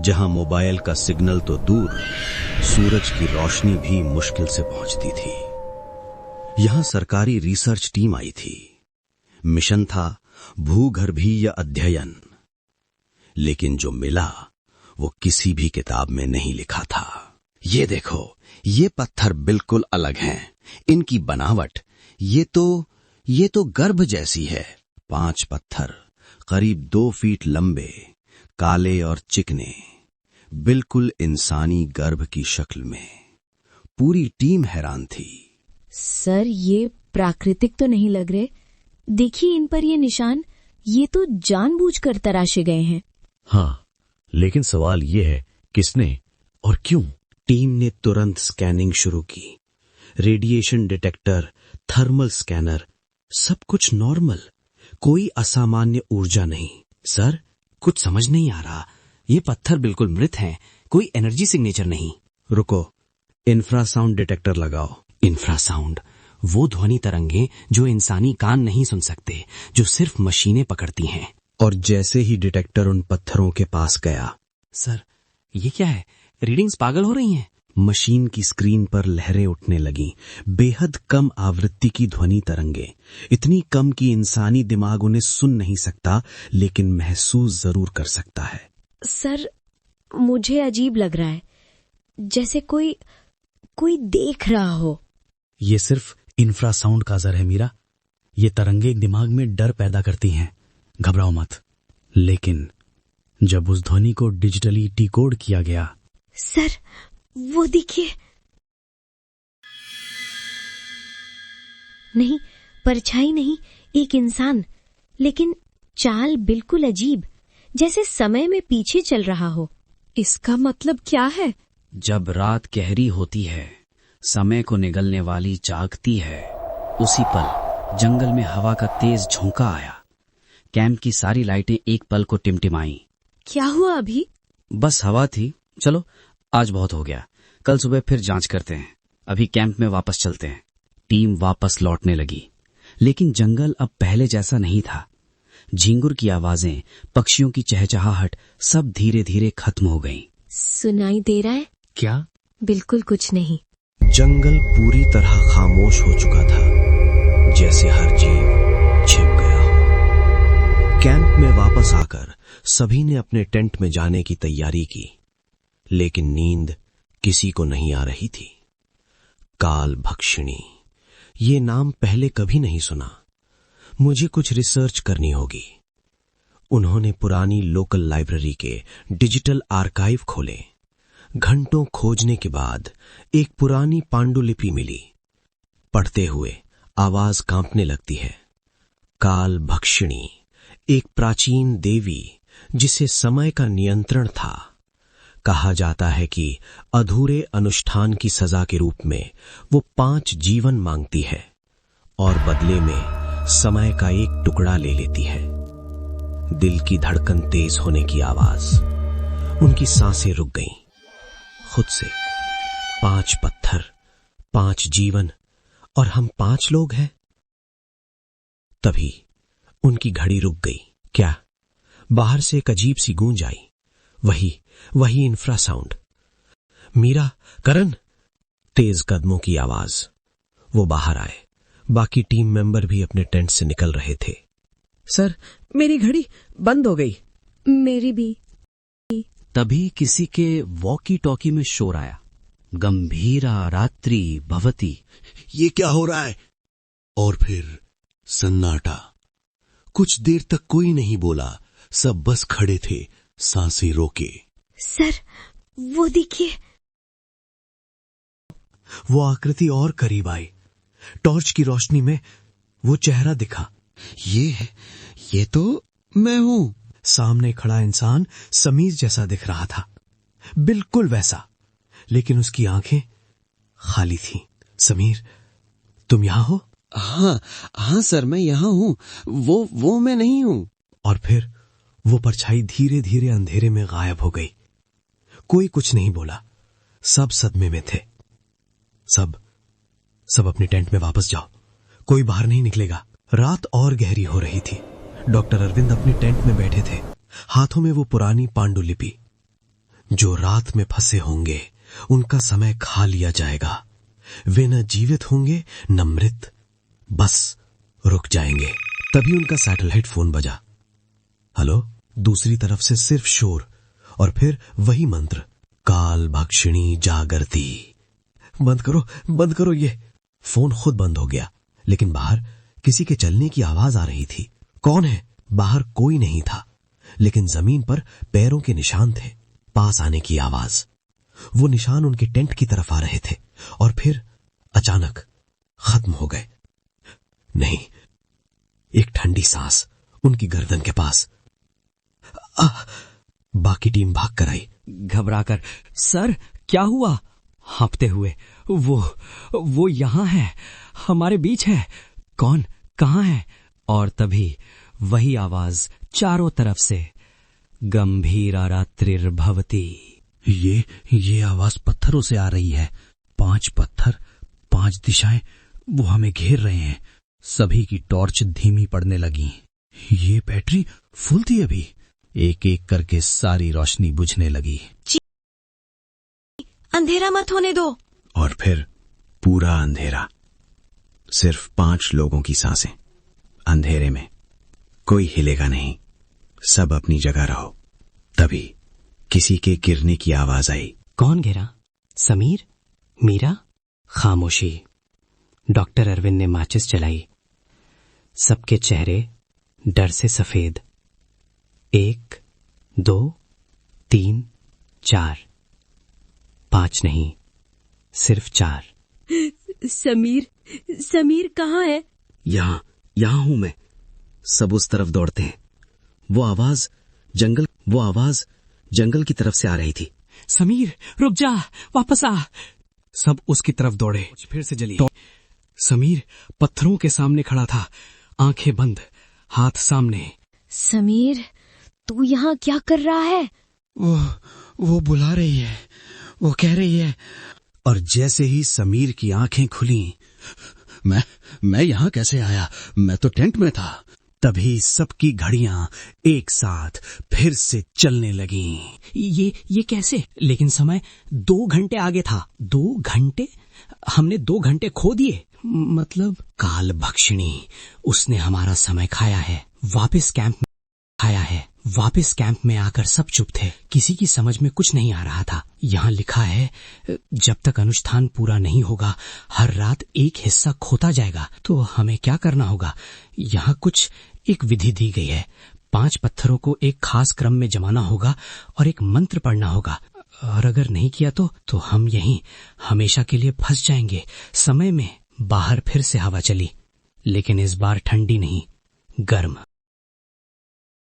जहां मोबाइल का सिग्नल तो दूर, सूरज की रोशनी भी मुश्किल से पहुंचती थी। यहां सरकारी रिसर्च टीम आई थी। मिशन था भूगर्भीय अध्ययन। लेकिन जो मिला वो किसी भी किताब में नहीं लिखा था। ये देखो, ये पत्थर बिल्कुल अलग हैं। इनकी बनावट ये तो गर्भ जैसी है। 5 पत्थर करीब 2 फीट लंबे, काले और चिकने, बिल्कुल इंसानी गर्भ की शक्ल में। पूरी टीम हैरान थी। सर, ये प्राकृतिक तो नहीं लग रहे। देखिए इन पर ये निशान, ये तो जानबूझकर तराशे गए हैं। हाँ, लेकिन सवाल ये है किसने और क्यों? टीम ने तुरंत स्कैनिंग शुरू की। रेडिएशन डिटेक्टर, थर्मल स्कैनर, सब कुछ नॉर्मल, कोई असामान्य ऊर्जा नहीं। सर, कुछ समझ नहीं आ रहा। ये पत्थर बिल्कुल मृत हैं, कोई एनर्जी सिग्नेचर नहीं। रुको, इंफ्रासाउंड डिटेक्टर लगाओ। इंफ्रासाउंड, वो ध्वनि तरंगे जो इंसानी कान नहीं सुन सकते, जो सिर्फ मशीनें पकड़ती हैं। और जैसे ही डिटेक्टर उन पत्थरों के पास गया, सर, ये क्या है? रीडिंग्स पागल हो रही हैं। मशीन की स्क्रीन पर लहरें उठने लगीं, बेहद कम आवृत्ति की ध्वनि तरंगे, इतनी कम कि इंसानी दिमाग उन्हें सुन नहीं सकता, लेकिन महसूस जरूर कर सकता है। सर, मुझे अजीब लग रहा है, जैसे कोई देख रहा हो। ये सिर्फ इंफ्रासाउंड का असर है मीरा। ये तरंगे दिमाग में डर पैदा करती हैं, घबराओ मत। लेकिन जब उस ध्वनि को डिजिटली डिकोड किया गया। सर, वो देखिए। नहीं, परछाई नहीं, एक इंसान, लेकिन चाल बिल्कुल अजीब, जैसे समय में पीछे चल रहा हो। इसका मतलब क्या है? जब रात गहरी होती है, समय को निगलने वाली जागती है, उसी पल जंगल में हवा का तेज झोंका आया। कैंप की सारी लाइटें एक पल को टिमटिमाई। क्या हुआ अभी? बस हवा थी। चलो, आज बहुत हो गया, कल सुबह फिर जांच करते हैं। अभी कैंप में वापस चलते हैं। टीम वापस लौटने लगी, लेकिन जंगल अब पहले जैसा नहीं था। झींगुर की आवाजें, पक्षियों की चहचहाहट सब धीरे धीरे खत्म हो गईं। सुनाई दे रहा है? क्या? बिल्कुल कुछ नहीं। जंगल पूरी तरह खामोश हो चुका था, जैसे हर जीव छिप गया हो। कैंप में वापस आकर सभी ने अपने टेंट में जाने की तैयारी की, लेकिन नींद किसी को नहीं आ रही थी। काल भक्षिणी, ये नाम पहले कभी नहीं सुना। मुझे कुछ रिसर्च करनी होगी। उन्होंने पुरानी लोकल लाइब्रेरी के डिजिटल आर्काइव खोले। घंटों खोजने के बाद एक पुरानी पांडुलिपि मिली। पढ़ते हुए आवाज कांपने लगती है। काल भक्षिणी, एक प्राचीन देवी जिसे समय का नियंत्रण था। कहा जाता है कि अधूरे अनुष्ठान की सजा के रूप में वो 5 जीवन मांगती है और बदले में समय का एक टुकड़ा ले लेती है। दिल की धड़कन तेज होने की आवाज, उनकी सांसें रुक गईं। खुद से 5 पत्थर, 5 जीवन, और हम 5 लोग हैं। तभी उनकी घड़ी रुक गई। क्या? बाहर से एक अजीब सी गूंज आई। वही इंफ्रासाउंड। मीरा, करण, तेज कदमों की आवाज। वो बाहर आए। बाकी टीम मेंबर भी अपने टेंट से निकल रहे थे। सर, मेरी घड़ी बंद हो गई। मेरी भी। तभी किसी के वॉकी टॉकी में शोर आया। गंभीरा रात्रि भवती। ये क्या हो रहा है? और फिर सन्नाटा। कुछ देर तक कोई नहीं बोला, सब बस खड़े थे, सांसें रोके। सर, वो देखिए। वो आकृति और करीब आई। टॉर्च की रोशनी में वो चेहरा दिखा। ये तो मैं हूं। सामने खड़ा इंसान समीर जैसा दिख रहा था, बिल्कुल वैसा, लेकिन उसकी आंखें खाली थीं। समीर, तुम यहां हो? हाँ सर, मैं यहां हूं। वो मैं नहीं हूं। और फिर वो परछाई धीरे धीरे अंधेरे में गायब हो गई। कोई कुछ नहीं बोला। सब सदमे में थे। सब अपने टेंट में वापस जाओ, कोई बाहर नहीं निकलेगा। रात और गहरी हो रही थी। डॉक्टर अरविंद अपने टेंट में बैठे थे, हाथों में वो पुरानी पांडुलिपि। जो रात में फंसे होंगे उनका समय खा लिया जाएगा। वे न जीवित होंगे न मृत, बस रुक जाएंगे। तभी उनका सैटेलाइट फोन बजा। हेलो। दूसरी तरफ से सिर्फ शोर और फिर वही मंत्र, काल भक्षिणी जागरती। बंद करो ये। फोन खुद बंद हो गया, लेकिन बाहर किसी के चलने की आवाज आ रही थी। कौन है? बाहर कोई नहीं था, लेकिन जमीन पर पैरों के निशान थे। पास आने की आवाज। वो निशान उनके टेंट की तरफ आ रहे थे और फिर अचानक खत्म हो गए। नहीं, एक ठंडी सांस उनकी गर्दन के पास। बाकी टीम भाग कर आई। घबराकर, सर क्या हुआ? हाँफते हुए, वो यहाँ है, हमारे बीच है। कौन? कहाँ है? और तभी वही आवाज चारों तरफ से, गंभीरा रात्रिर्भवती। ये आवाज पत्थरों से आ रही है। 5 पत्थर, 5 दिशाएं, वो हमें घेर रहे हैं। सभी की टॉर्च धीमी पड़ने लगी। ये बैटरी फुल थी अभी। एक एक करके सारी रोशनी बुझने लगी। अंधेरा मत होने दो। और फिर पूरा अंधेरा, सिर्फ 5 लोगों की सांसें। अंधेरे में कोई हिलेगा नहीं, सब अपनी जगह रहो। तभी किसी के गिरने की आवाज आई। कौन गिरा? समीर? मीरा? खामोशी। डॉक्टर अरविंद ने माचिस जलाई। सबके चेहरे डर से सफेद। 1, 2, 3, 4, 5 नहीं, सिर्फ 4। समीर कहाँ है? यहां हूं मैं। सब उस तरफ दौड़ते हैं। वो आवाज जंगल की तरफ से आ रही थी। समीर रुक जा, वापस आ। सब उसकी तरफ दौड़े। फिर से जली। समीर पत्थरों के सामने खड़ा था, आंखें बंद, हाथ सामने। समीर, तू यहाँ क्या कर रहा है? वो बुला रही है, वो कह रही है। और जैसे ही समीर की आंखें खुली, मैं यहां कैसे आया? मैं तो टेंट में था। तभी सबकी घड़ियां एक साथ फिर से चलने लगीं। ये कैसे? लेकिन समय 2 घंटे आगे था। 2 घंटे? हमने 2 घंटे खो दिए। मतलब काल भक्षिणी, उसने हमारा समय खाया है। वापस कैंप में आकर सब चुप थे। किसी की समझ में कुछ नहीं आ रहा था। यहाँ लिखा है, जब तक अनुष्ठान पूरा नहीं होगा हर रात एक हिस्सा खोता जाएगा। तो हमें क्या करना होगा? यहाँ कुछ एक विधि दी गई है। 5 पत्थरों को एक खास क्रम में जमाना होगा और एक मंत्र पढ़ना होगा। और अगर नहीं किया तो हम यहीं हमेशा के लिए फंस जाएंगे। समय में बाहर फिर से हवा चली, लेकिन इस बार ठंडी नहीं, गर्म।